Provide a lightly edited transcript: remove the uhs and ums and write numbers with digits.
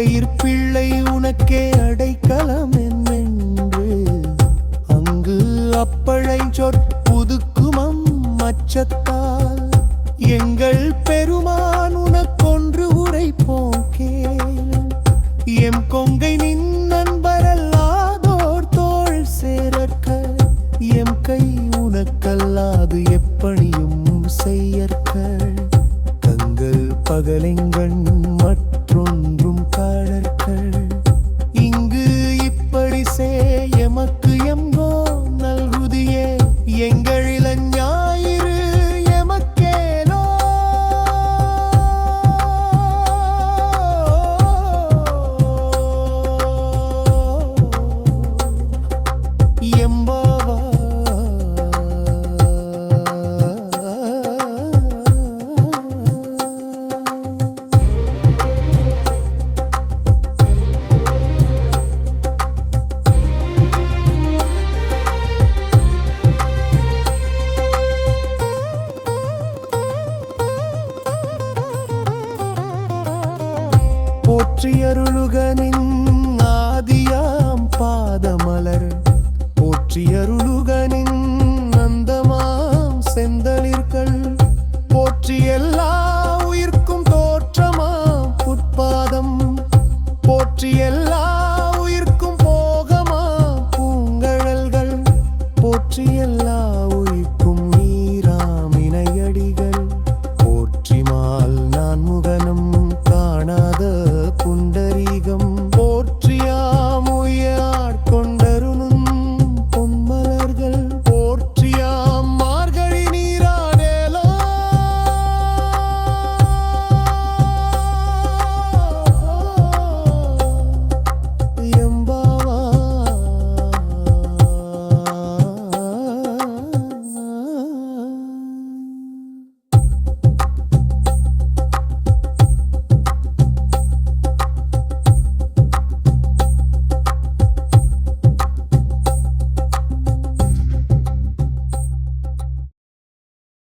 மங்கையிற் பிள்ளை உனக்கே அடைக்கலம் என்னென்று அங்கு அப்பழை சொற்புதுக்குமம் அச்சத்தால் எங்கள் பெருமான் உனக்கொன்று உரைப்போம் கேள். எம் கொங்கை நின் நண்பரல்லாதோர் தோள் சேரற்க எம் கை உனக்கல்லாது எப்பணியும் செய்யற்க தங்கள் பகலெங்கண் மற்றொன்றும் காணற்கள் இங்கு இப்படி எமக்கு எங்கோ நல்குதியே எங்களில ஞாயிறு எமக்கேலோ எம்பாவா போற்றி அருளுகனே